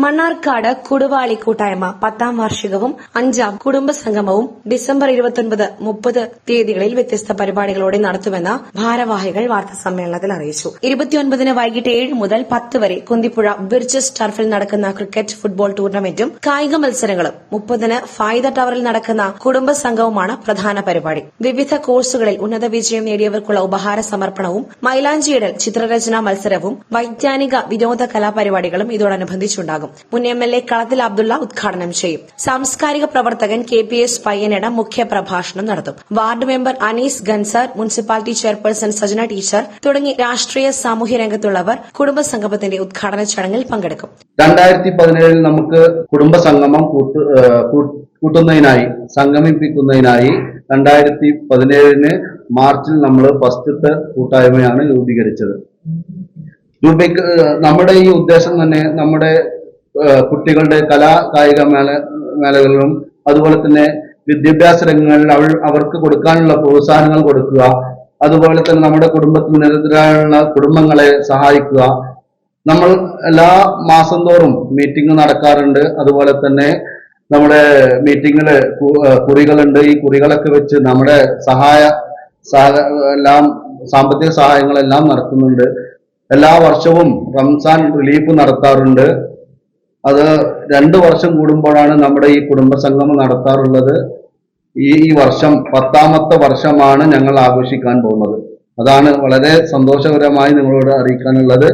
മണ്ണാർക്കാട് കുടുവാളി കൂട്ടായ്മ 10ാം വാർഷികവും 5ാം കുടുംബസംഗമവും ഡിസംബർ 29, 30 തീയതികളിൽ വ്യത്യസ്ത പരിപാടികളോടെ നടത്തുമെന്ന് ഭാരവാഹികൾ വാർത്താസമ്മേളനത്തിൽ അറിയിച്ചു. 29-ന് വൈകിട്ട് 7 മുതൽ 10 വരെ കുന്തിപ്പുഴ ബിർജസ് ടർഫിൽ നടക്കുന്ന ക്രിക്കറ്റ്, ഫുട്ബോൾ ടൂർണമെന്റും കായിക മത്സരങ്ങളും, 30-ന് ഫായിദ ടവറിൽ നടക്കുന്ന കുടുംബസംഗമവുമാണ് പ്രധാന പരിപാടി. വിവിധ കോഴ്സുകളിൽ ഉന്നത വിജയം നേടിയവർക്കുള്ള ഉപഹാര സമർപ്പണവും മൈലാഞ്ചിയിടൽ, ചിത്രരചനാ മത്സരവും വൈജ്ഞാനിക വിനോദ കലാപരിപാടികളും ഇതോടനുബന്ധിച്ചുണ്ടാകും. മുൻ എംഎൽഎ കളത്തിൽ അബ്ദുള്ള ഉദ്ഘാടനം ചെയ്യും. സാംസ്കാരിക പ്രവർത്തകൻ KPS പയ്യനിടം മുഖ്യപ്രഭാഷണം നടത്തും. Ward member Anees Gansar, municipality chairperson Sajana teacher തുടങ്ങി രാഷ്ട്രീയ സാമൂഹ്യ രംഗത്തുള്ളവർ കുടുംബസംഗമത്തിന്റെ ഉദ്ഘാടന ചടങ്ങിൽ പങ്കെടുക്കും. 2017 നമുക്ക് കുടുംബസംഗമം കൂട്ടുന്നതിനായി, സംഗമിപ്പിക്കുന്നതിനായി 2017 മാർച്ചിൽ നമ്മൾ ഫസ്റ്റത്തെ കൂട്ടായ്മയാണ് രൂപീകരിച്ചത്. നമ്മുടെ ഈ ഉദ്ദേശം തന്നെ നമ്മുടെ കുട്ടികളുടെ കായിക മേളകളിലും അതുപോലെ തന്നെ വിദ്യാഭ്യാസ രംഗങ്ങളിൽ അവർക്ക് കൊടുക്കാനുള്ള പ്രോത്സാഹനങ്ങൾ കൊടുക്കുക, അതുപോലെ തന്നെ നമ്മുടെ കുടുംബത്തിൽ നിരന്തരമുള്ള കുടുംബങ്ങളെ സഹായിക്കുക. നമ്മൾ എല്ലാ മാസം തോറും മീറ്റിംഗ് നടക്കാറുണ്ട്. അതുപോലെ തന്നെ നമ്മുടെ മീറ്റിംഗില് കുറികളുണ്ട്. ഈ കുറികളൊക്കെ വെച്ച് നമ്മുടെ എല്ലാം സാമ്പത്തിക സഹായങ്ങളെല്ലാം നടത്തുന്നുണ്ട്. എല്ലാ വർഷവും റംസാൻ റിലീഫ് നടത്താറുണ്ട്. അത് 2 വർഷം കൂടുമ്പോഴാണ് നമ്മുടെ ഈ കുടുംബസംഗമം നടത്താറുള്ളത്. ഈ വർഷം 10ാമത്തെ വർഷമാണ് ഞങ്ങൾ ആഘോഷിക്കാൻ പോകുന്നത്. അതാണ് വളരെ സന്തോഷകരമായി നിങ്ങളോട് അറിയിക്കാനുള്ളത്.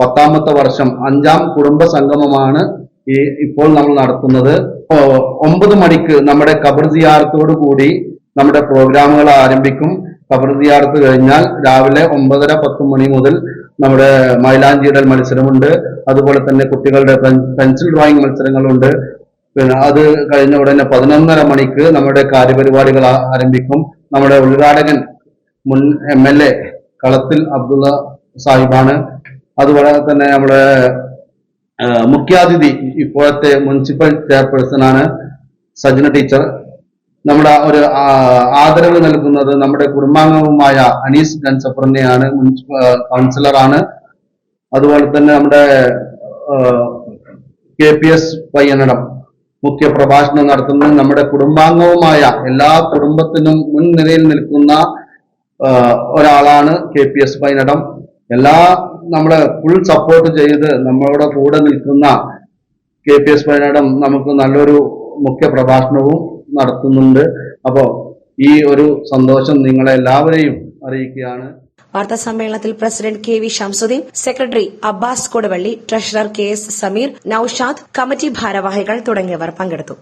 10ാമത്തെ വർഷം 5ാം കുടുംബസംഗമമാണ് ഇപ്പോൾ നമ്മൾ നടത്തുന്നത്. 9 മണിക്ക് നമ്മുടെ ഖബർ സിയാറത്തോടു കൂടി നമ്മുടെ പ്രോഗ്രാമുകൾ ആരംഭിക്കും. ഖബർ സിയാറത്ത് കഴിഞ്ഞാൽ രാവിലെ 9:30-10 മണി മുതൽ നമ്മുടെ മൈലാഞ്ചിയിടൽ മത്സരമുണ്ട്. അതുപോലെ തന്നെ കുട്ടികളുടെ പെൻസിൽ ഡ്രോയിങ് മത്സരങ്ങളുണ്ട്. പിന്നെ അത് കഴിഞ്ഞ ഉടനെ 11:30 മണിക്ക് നമ്മുടെ കാര്യപരിപാടികൾ ആരംഭിക്കും. നമ്മുടെ ഉദ്ഘാടകൻ മുൻ MLA കളത്തിൽ അബ്ദുള്ള സാഹിബാണ്. അതുപോലെ തന്നെ നമ്മുടെ മുഖ്യാതിഥി ഇപ്പോഴത്തെ മുനിസിപ്പൽ ചെയർപേഴ്സൺ ആണ് സജന ടീച്ചർ. നമ്മുടെ ഒരു ആദരവ് നൽകുന്നത് നമ്മുടെ കുടുംബാംഗവുമായ അനീസ് ഗൻസഫറിനെയാണ്, കൗൺസിലറാണ്. അതുപോലെ തന്നെ നമ്മുടെ KPS പയ്യനിടം മുഖ്യ പ്രഭാഷണം നടത്തുന്നത് നമ്മുടെ കുടുംബാംഗവുമായ എല്ലാ കുടുംബത്തിനും മുൻനിരയിൽ നിൽക്കുന്ന ഒരാളാണ് KPS പയ്യനിടം. നമ്മളെ ഫുൾ സപ്പോർട്ട് ചെയ്ത് നമ്മളുടെ കൂടെ നിൽക്കുന്ന KPS പയ്യനിടം നമുക്ക് നല്ലൊരു മുഖ്യ പ്രഭാഷണവും നടത്തുന്നുണ്ട്. അപ്പോ ഈ ഒരു സന്തോഷം നിങ്ങളെ എല്ലാവരെയും അറിയിക്കുകയാണ്. വാർത്താ സമ്മേളനത്തിൽ president KV Shamsuddin, secretary Abbas Koduvally, treasurer KS Sameer, Naushad, committee ഭാരവാഹികൾ തുടങ്ങിയവർ പങ്കെടുത്തു.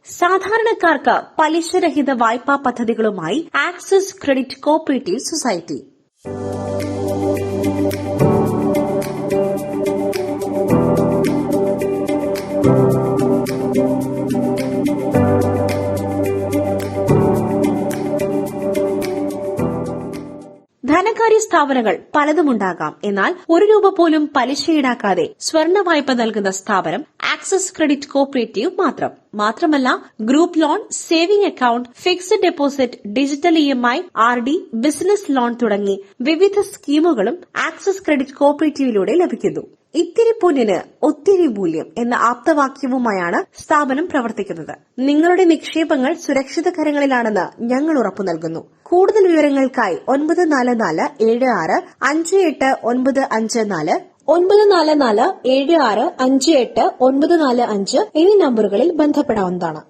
സാധാരണക്കാർക്ക് പലിശരഹിത വായ്പാ പദ്ധതികളുമായി ആക്സിസ് ക്രെഡിറ്റ് കോഓപ്പറേറ്റീവ് സൊസൈറ്റി. ധനകാര്യ സ്ഥാപനങ്ങൾ പലതുമുണ്ടാകാം. എന്നാൽ 1 രൂപ പോലും പലിശ ഈടാക്കാതെ സ്വർണ്ണ വായ്പ നൽകുന്ന സ്ഥാപനം ആക്സിസ് ക്രെഡിറ്റ് കോഓപ്പറേറ്റീവ് മാത്രമല്ല group loan, saving account, fixed deposit, digital EMI, RD, business loan തുടങ്ങി വിവിധ സ്കീമുകളും ആക്സിസ് ക്രെഡിറ്റ് കോഓപ്പറേറ്റീവിലൂടെ ലഭിക്കുന്നു. ഇത്തിരി പൊന്നിന് ഒത്തിരി മൂല്യം എന്ന ആപ്തവാക്യവുമായാണ് സ്ഥാപനം പ്രവർത്തിക്കുന്നത്. നിങ്ങളുടെ നിക്ഷേപങ്ങൾ സുരക്ഷിത കരങ്ങളിലാണെന്ന് ഞങ്ങൾ ഉറപ്പു നൽകുന്നു. കൂടുതൽ വിവരങ്ങൾക്കായി 9446589554, 9446589545 എന്നീ നമ്പറുകളിൽ ബന്ധപ്പെടാവുന്നതാണ്.